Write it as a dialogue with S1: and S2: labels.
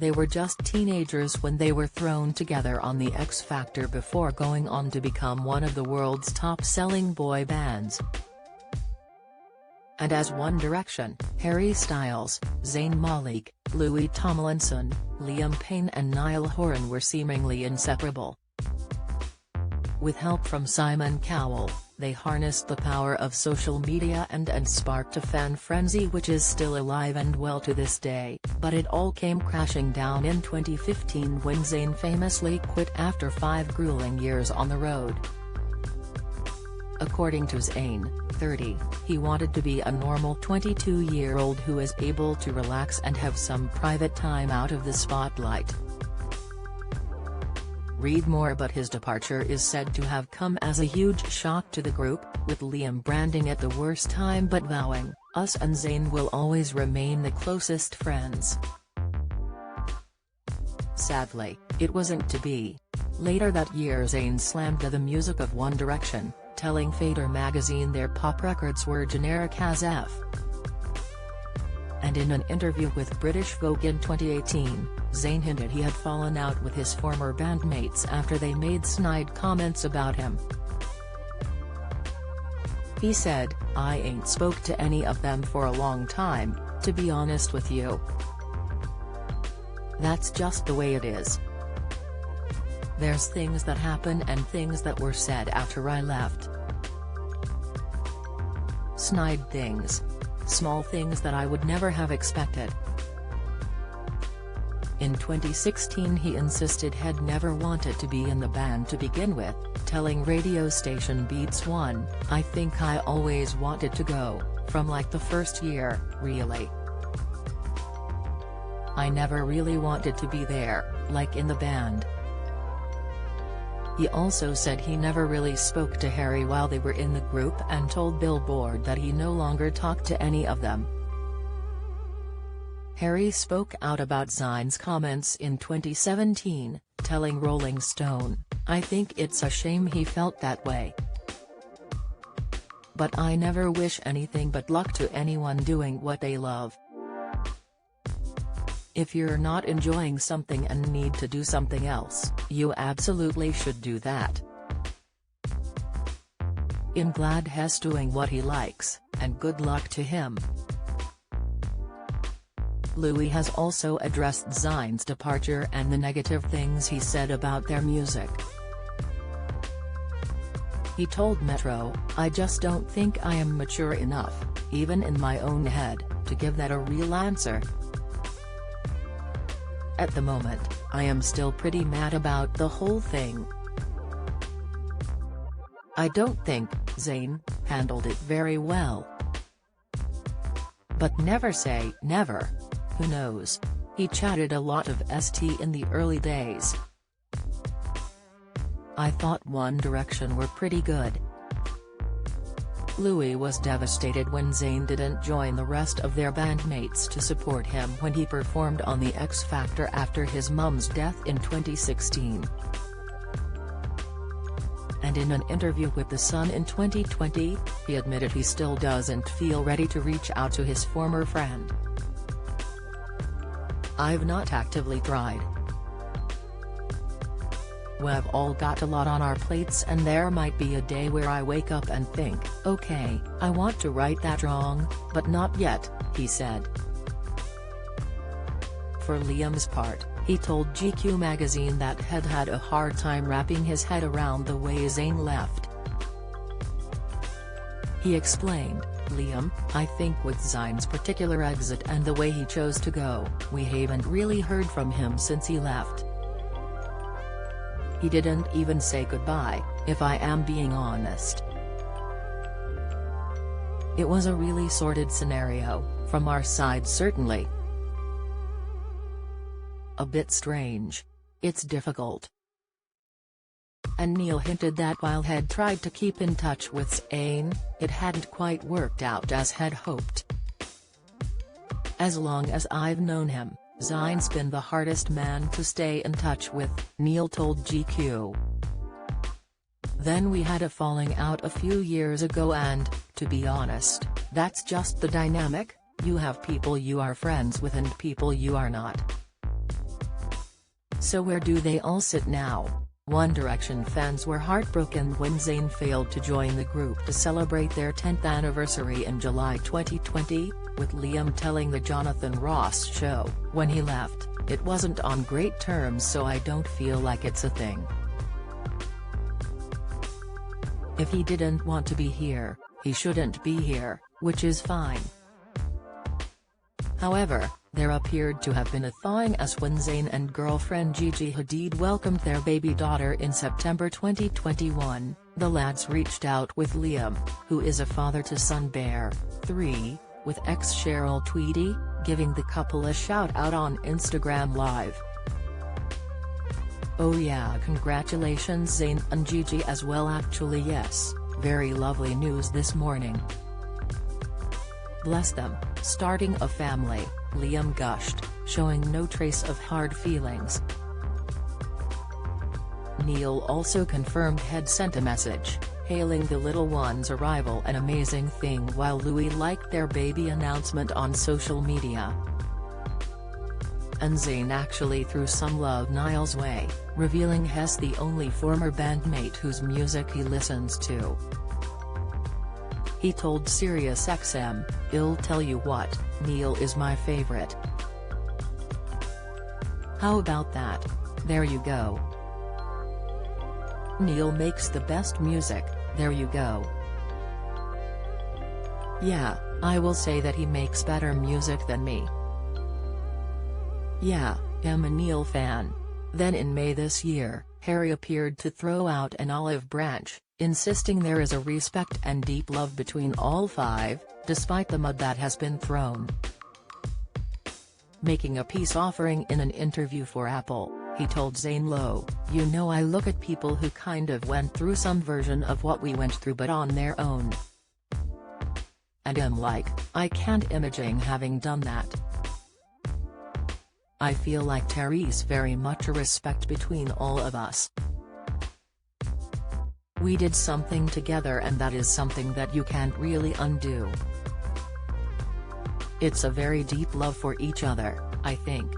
S1: They were just teenagers when they were thrown together on the X Factor before going on to become one of the world's top-selling boy bands. And as One Direction, Harry Styles, Zayn Malik, Louis Tomlinson, Liam Payne and Niall Horan were seemingly inseparable. With help from Simon Cowell, they harnessed the power of social media and sparked a fan frenzy which is still alive and well to this day, but it all came crashing down in 2015 when Zayn famously quit after 5 grueling years on the road. According to Zayn, 30, he wanted to be a normal 22-year-old who is able to relax and have some private time out of the spotlight. Read more, but his departure is said to have come as a huge shock to the group, with Liam branding it the worst time but vowing, "Us and Zayn will always remain the closest friends." Sadly, it wasn't to be. Later that year Zayn slammed the music of One Direction, telling Fader magazine their pop records were generic as F. And in an interview with British Vogue in 2018, Zayn hinted he had fallen out with his former bandmates after they made snide comments about him. He said, "I ain't spoke to any of them for a long time, to be honest with you. That's just the way it is. There's things that happen and things that were said after I left. Snide things. Small things that I would never have expected." In 2016 he insisted he'd never wanted to be in the band to begin with, telling radio station Beats One, "I think I always wanted to go, from like the first year, really. I never really wanted to be there, like in the band." He also said he never really spoke to Harry while they were in the group and told Billboard that he no longer talked to any of them. Harry spoke out about Zayn's comments in 2017, telling Rolling Stone, "I think it's a shame he felt that way. But I never wish anything but luck to anyone doing what they love. If you're not enjoying something and need to do something else, you absolutely should do that. I'm glad he's doing what he likes, and good luck to him." Louis has also addressed Zayn's departure and the negative things he said about their music. He told Metro, "I just don't think I am mature enough, even in my own head, to give that a real answer. At the moment, I am still pretty mad about the whole thing. I don't think Zayn handled it very well. But never say never. Who knows? He chatted a lot of ST in the early days. I thought One Direction were pretty good." Louis was devastated when Zayn didn't join the rest of their bandmates to support him when he performed on the X Factor after his mum's death in 2016. And in an interview with The Sun in 2020, he admitted he still doesn't feel ready to reach out to his former friend. "I've not actively tried. We've all got a lot on our plates and there might be a day where I wake up and think, okay, I want to right that wrong, but not yet," he said. For Liam's part, he told GQ magazine that he'd had a hard time wrapping his head around the way Zayn left. He explained, "Liam, I think with Zayn's particular exit and the way he chose to go, we haven't really heard from him since he left. He didn't even say goodbye, if I am being honest. It was a really sordid scenario, from our side certainly. A bit strange. It's difficult." And Neil hinted that while he'd tried to keep in touch with Zayn, it hadn't quite worked out as he'd hoped. "As long as I've known him, Zayn's been the hardest man to stay in touch with," Neil told GQ. "Then we had a falling out a few years ago and, to be honest, that's just the dynamic, you have people you are friends with and people you are not. So where do they all sit now? One Direction fans were heartbroken when Zayn failed to join the group to celebrate their 10th anniversary in July 2020, with Liam telling the Jonathan Ross show, when he left, "It wasn't on great terms, so I don't feel like it's a thing. If he didn't want to be here, he shouldn't be here, which is fine." However, there appeared to have been a thawing as when Zayn and girlfriend Gigi Hadid welcomed their baby daughter in September 2021, the lads reached out with Liam, who is a father to son Bear, 3, with ex-Cheryl Tweedy, giving the couple a shout-out on Instagram Live. "Oh yeah, congratulations Zayn and Gigi as well, actually yes, very lovely news this morning. Bless them, starting a family," Liam gushed, showing no trace of hard feelings. Neil also confirmed he'd sent a message, hailing the little one's arrival an amazing thing, while Louis liked their baby announcement on social media. And Zayn actually threw some love Niall's way, revealing he's the only former bandmate whose music he listens to. He told SiriusXM, "I'll tell you what, Neil is my favorite. How about that? There you go. Neil makes the best music, there you go. Yeah, I will say that he makes better music than me. Yeah, I'm a Neil fan." Then in May this year, Harry appeared to throw out an olive branch, insisting there is a respect and deep love between all five, despite the mud that has been thrown. Making a peace offering in an interview for Apple, he told Zayn Lowe, "You know, I look at people who kind of went through some version of what we went through but on their own. And I'm like, I can't imagine having done that. I feel like Terry's very much a respect between all of us. We did something together and that is something that you can't really undo. It's a very deep love for each other, I think."